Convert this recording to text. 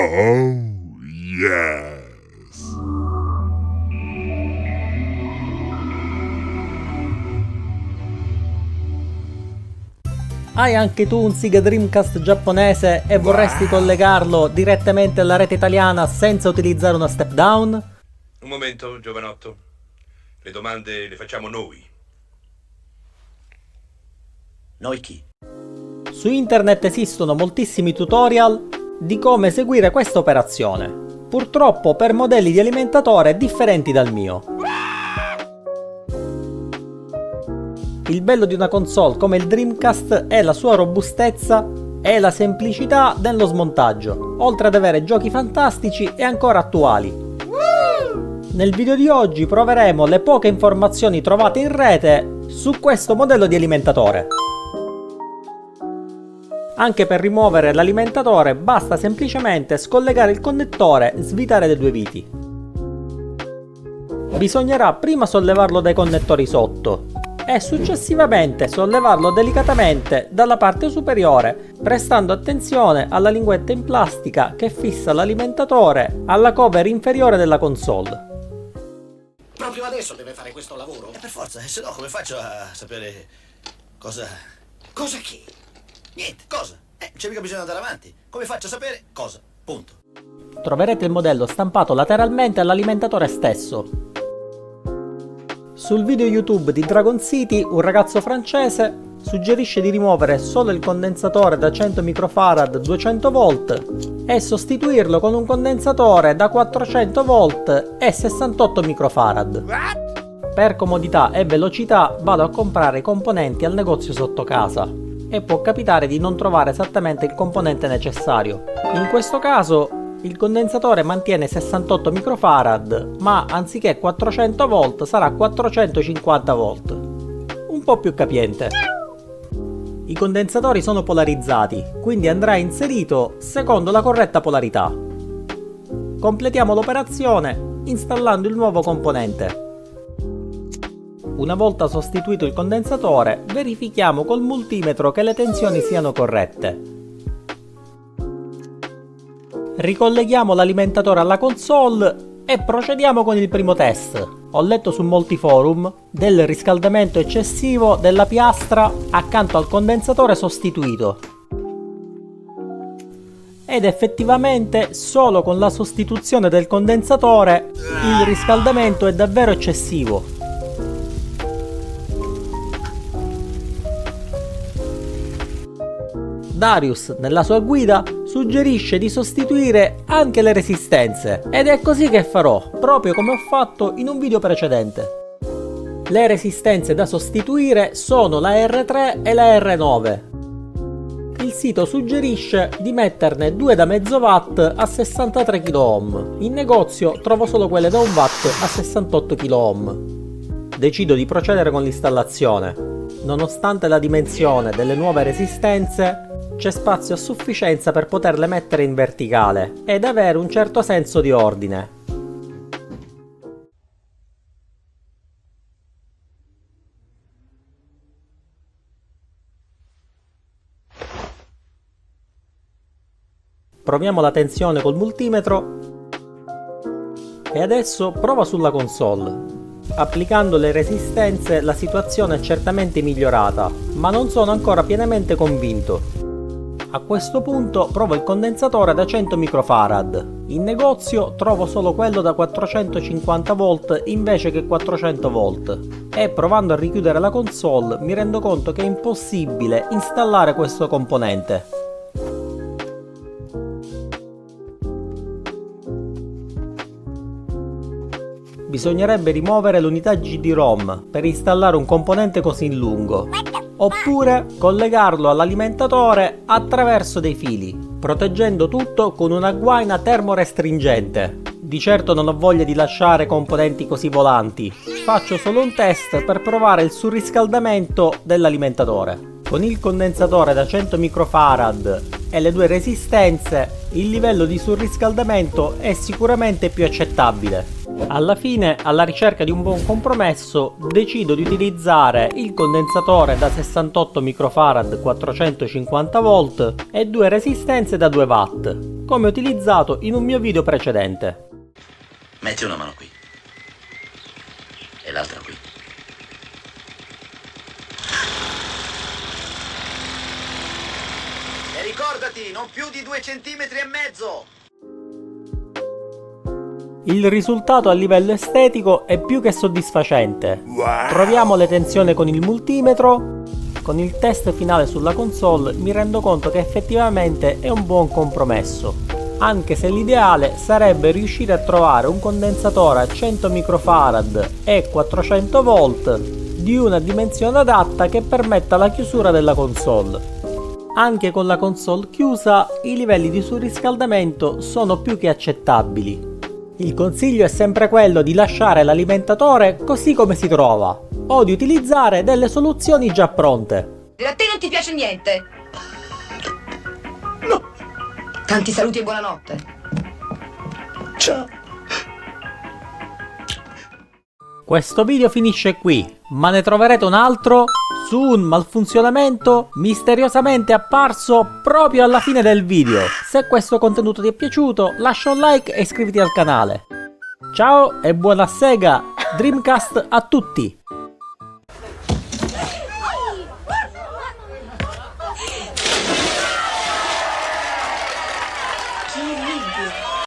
Oh, yes. Hai anche tu un Sega Dreamcast giapponese e vorresti collegarlo direttamente alla rete italiana senza utilizzare una step down? Un momento, giovanotto. Le domande le facciamo noi. Noi chi? Su internet esistono moltissimi tutorial di come eseguire questa operazione, purtroppo per modelli di alimentatore differenti dal mio. Il bello di una console come il Dreamcast è la sua robustezza e la semplicità dello smontaggio, oltre ad avere giochi fantastici e ancora attuali. Nel video di oggi proveremo le poche informazioni trovate in rete su questo modello di alimentatore. Anche per rimuovere l'alimentatore basta semplicemente scollegare il connettore e svitare le due viti. Bisognerà prima sollevarlo dai connettori sotto e successivamente sollevarlo delicatamente dalla parte superiore, prestando attenzione alla linguetta in plastica che fissa l'alimentatore alla cover inferiore della console. Proprio adesso deve fare questo lavoro? Per forza, se no come faccio a sapere cosa... Cosa che? Niente, cosa? C'è mica bisogno di andare avanti. Come faccio a sapere cosa? Punto. Troverete il modello stampato lateralmente all'alimentatore stesso. Sul video YouTube di Dragon City un ragazzo francese suggerisce di rimuovere solo il condensatore da 100 microfarad 200 volt e sostituirlo con un condensatore da 400 volt e 68 microfarad. Per comodità e velocità vado a comprare i componenti al negozio sotto casa e può capitare di non trovare esattamente il componente necessario. In questo caso il condensatore mantiene 68 microfarad, ma anziché 400 volt sarà 450 volt. Un po' più capiente. I condensatori sono polarizzati, quindi andrà inserito secondo la corretta polarità. Completiamo l'operazione installando il nuovo componente. Una volta sostituito il condensatore, verifichiamo col multimetro che le tensioni siano corrette. Ricolleghiamo l'alimentatore alla console e procediamo con il primo test. Ho letto su molti forum del riscaldamento eccessivo della piastra accanto al condensatore sostituito. Ed effettivamente solo con la sostituzione del condensatore il riscaldamento è davvero eccessivo. Darius, nella sua guida, suggerisce di sostituire anche le resistenze ed è così che farò, proprio come ho fatto in un video precedente. Le resistenze da sostituire sono la R3 e la R9. Il sito suggerisce di metterne 2 da mezzo watt a 63 kΩ. In negozio trovo solo quelle da 1 watt a 68 kΩ. Decido di procedere con l'installazione. Nonostante la dimensione delle nuove resistenze, c'è spazio a sufficienza per poterle mettere in verticale ed avere un certo senso di ordine. Proviamo la tensione col multimetro e adesso prova sulla console. Applicando le resistenze la situazione è certamente migliorata, ma non sono ancora pienamente convinto. A questo punto provo il condensatore da 100 microfarad. In negozio trovo solo quello da 450 volt invece che 400 volt. E provando a richiudere la console mi rendo conto che è impossibile installare questo componente. Bisognerebbe rimuovere l'unità CD-ROM per installare un componente così lungo, oppure collegarlo all'alimentatore attraverso dei fili, proteggendo tutto con una guaina termorestringente. Di certo non ho voglia di lasciare componenti così volanti, faccio solo un test per provare il surriscaldamento dell'alimentatore. Con il condensatore da 100 microfarad e le 2 resistenze, il livello di surriscaldamento è sicuramente più accettabile. Alla fine, alla ricerca di un buon compromesso, decido di utilizzare il condensatore da 68 microfarad 450 volt e due resistenze da 2 watt, come utilizzato in un mio video precedente. Metti una mano qui. E l'altra qui. E ricordati, non più di 2,5 centimetri. Il risultato a livello estetico è più che soddisfacente. Proviamo le tensioni con il multimetro. Con il test finale sulla console mi rendo conto che effettivamente è un buon compromesso, anche se l'ideale sarebbe riuscire a trovare un condensatore a 100 microfarad e 400 volt di una dimensione adatta che permetta la chiusura della console. Anche con la console chiusa i livelli di surriscaldamento sono più che accettabili. Il consiglio è sempre quello di lasciare l'alimentatore così come si trova, o di utilizzare delle soluzioni già pronte. A te non ti piace niente? No. Tanti saluti e buonanotte. Ciao. Questo video finisce qui, ma ne troverete un altro su un malfunzionamento misteriosamente apparso proprio alla fine del video. Se questo contenuto ti è piaciuto, lascia un like e iscriviti al canale. Ciao e buona Sega Dreamcast a tutti!